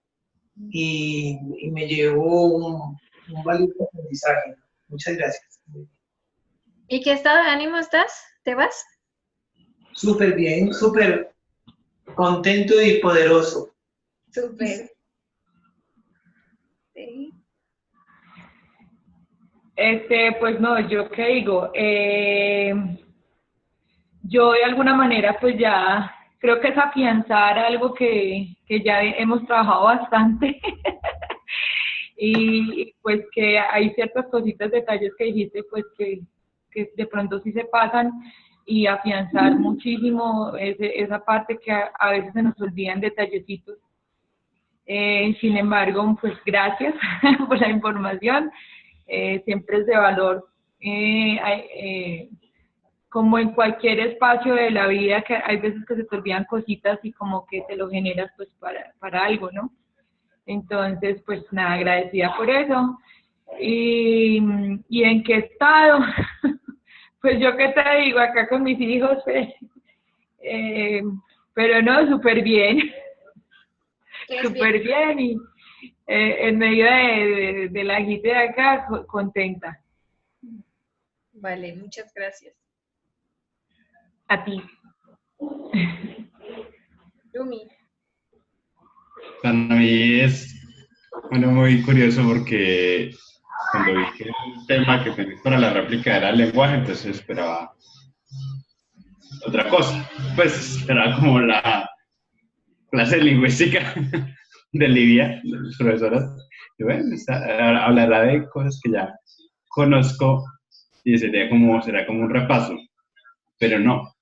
Y me llevo un valioso aprendizaje. Muchas gracias. ¿Y qué estado de ánimo estás? ¿Te vas? Súper bien, súper contento y poderoso. Súper. Sí. Pues no, yo qué digo, yo de alguna manera pues ya creo que es afianzar algo que ya hemos trabajado bastante y pues que hay ciertas cositas, detalles que dijiste pues que de pronto sí se pasan y afianzar muchísimo esa parte que a veces se nos olvidan detallecitos. Sin embargo, pues gracias por la información. Siempre es de valor, como en cualquier espacio de la vida, que hay veces que se te olvidan cositas y como que te lo generas pues para algo, ¿no? Entonces, pues nada, agradecida por eso. ¿Y en qué estado? Pues yo qué te digo, acá con mis hijos, pero no, súper bien. súper bien y en medio de la agite de acá, contenta. Vale, muchas gracias. A ti. Yumi. Para mí es, bueno, muy curioso porque cuando vi que el tema que tenías para la réplica era el lenguaje, entonces esperaba otra cosa. Pues esperaba como la clase de lingüística de Livia, de las profesoras. Y bueno, hablará de cosas que ya conozco y será como un repaso, pero no,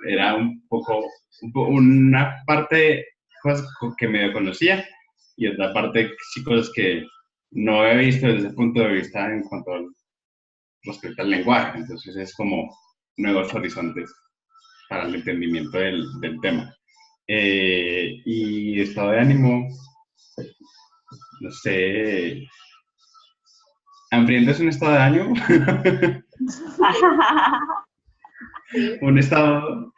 era un poco, una parte de cosas que medio conocía y otra parte sí cosas que no he visto desde ese punto de vista en cuanto respecto al lenguaje, entonces es como nuevos horizontes para el entendimiento del tema. Y estado de ánimo, no sé, hambriento es un estado de ánimo, un estado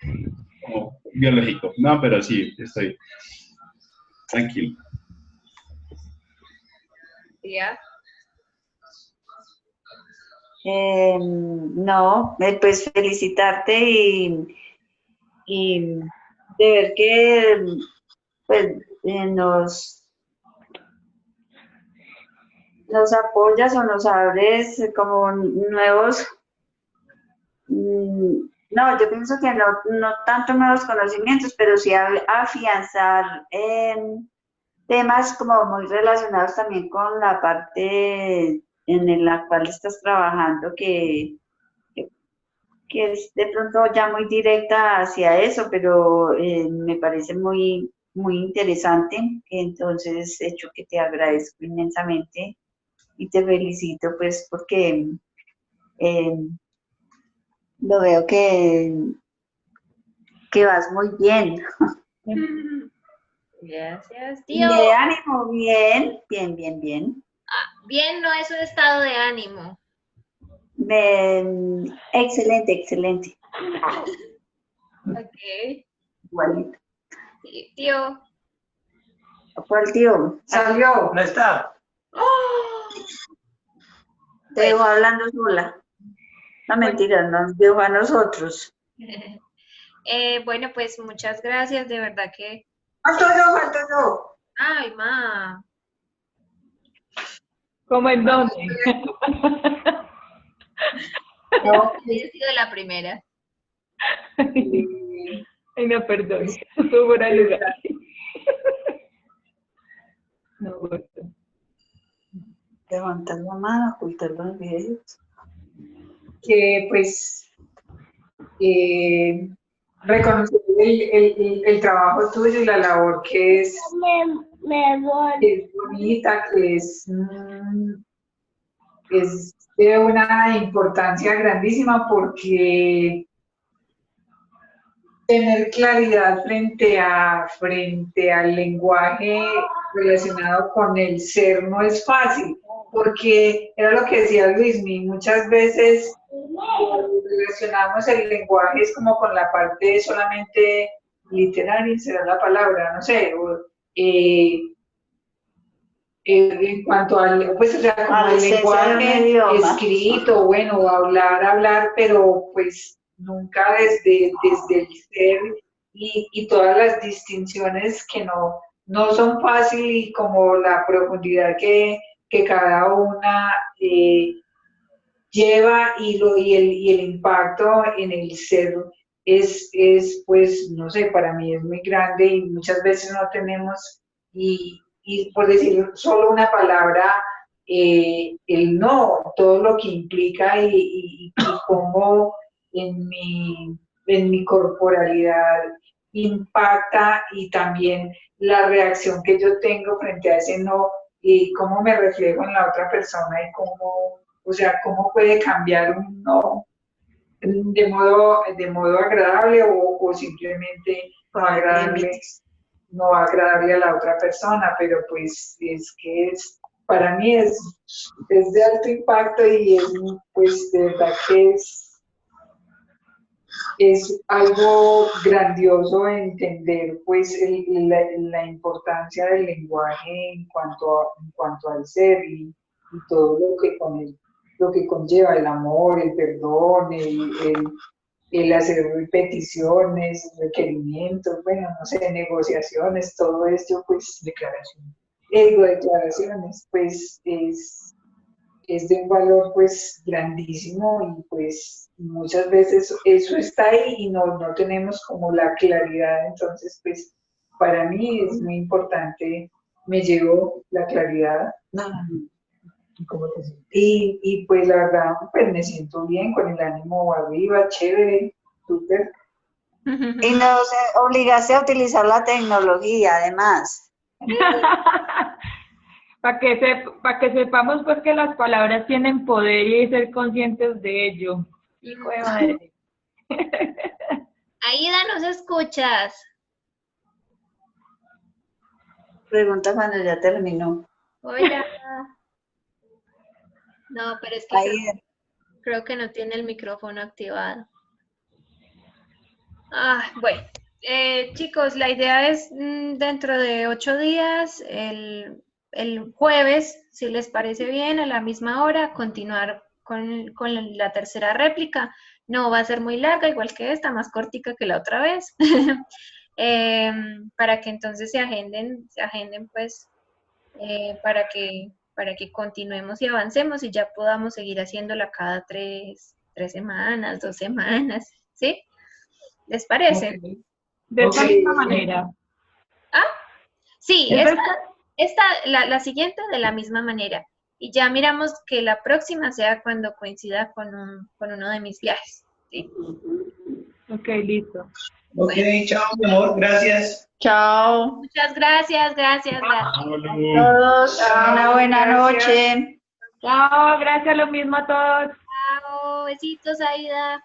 como biológico, no, pero sí, estoy tranquilo. ¿Ya? No, pues felicitarte y de ver que pues, nos apoyas o nos abres como nuevos, no, yo pienso que no tanto nuevos conocimientos, pero sí afianzar temas como muy relacionados también con la parte en la cual estás trabajando, que es de pronto ya muy directa hacia eso, pero me parece muy, muy interesante. Entonces, hecho que te agradezco inmensamente y te felicito pues porque eh, lo veo que vas muy bien. Gracias, Y tío. de ánimo, bien, bien, bien, bien. Bien, no es un estado de ánimo. Excelente, excelente. Ok. Igualito. Sí, tío. ¿Cuál tío? Salió, no está. Te dejo hablando sola. No, mentira, nos dejo a nosotros. Bueno, pues muchas gracias, de verdad que... Falto yo. Ay, ma. ¿Cómo en dónde? No, He sido la primera. Ay, no, perdón. Estuvo fuera de lugar. No, bueno. Levantar la mano, ocultar los videos. que pues reconocer el trabajo tuyo y la labor que es bonita, que es de una importancia grandísima porque tener claridad frente al lenguaje relacionado con el ser no es fácil, porque era lo que decía Luismi, muchas veces relacionamos el lenguaje es como con la parte solamente literaria, será la palabra, no sé, en cuanto al, pues, o sea, como el lenguaje escrito, bueno, hablar, pero pues nunca desde el ser y todas las distinciones que no son fáciles y como la profundidad que cada una lleva y el impacto en el ser es, pues, no sé, para mí es muy grande y muchas veces no tenemos, y por decir solo una palabra, el no, todo lo que implica y cómo en mi corporalidad impacta y también la reacción que yo tengo frente a ese no y cómo me reflejo en la otra persona y cómo, o sea, cómo puede cambiar un no de modo agradable o simplemente no agradable a la otra persona, pero pues es que para mí es de alto impacto y es, pues de verdad que es algo grandioso entender pues la importancia del lenguaje en cuanto al ser y todo lo que lo que conlleva el amor, el perdón, el hacer peticiones, requerimientos, bueno, no sé, negociaciones, todo esto, pues, declaraciones, pues, es de un valor, pues, grandísimo y, pues, muchas veces eso está ahí y no tenemos como la claridad, entonces, pues, para mí es muy importante, me llevo la claridad. ¿Cómo te sientes? Y pues la verdad, pues me siento bien, con el ánimo arriba, chévere, súper. Y nos obligaste a utilizar la tecnología, además. Para que sepamos pues que las palabras tienen poder y ser conscientes de ello. Hijo de madre. Aida, ¿nos escuchas? Pregunta cuando ya terminó. Hola. No, pero es que Aida. creo que no tiene el micrófono activado. Bueno. Chicos, la idea es dentro de 8 días, el jueves, si les parece bien, a la misma hora, continuar con la tercera réplica. No va a ser muy larga, igual que esta, más cortica que la otra vez. Para que entonces se agenden pues, para que continuemos y avancemos y ya podamos seguir haciéndola cada 3 semanas, 2 semanas, ¿sí? ¿Les parece? Ok. De esta misma manera. Sí, Entonces, la siguiente de la misma manera. Y ya miramos que la próxima sea cuando coincida con uno de mis viajes. ¿Sí? ok, listo. Ok, chao, mi amor, gracias. Chao. Muchas gracias. Todos, una buena noche. Chao, gracias, lo mismo a todos. Chao, besitos, Aida.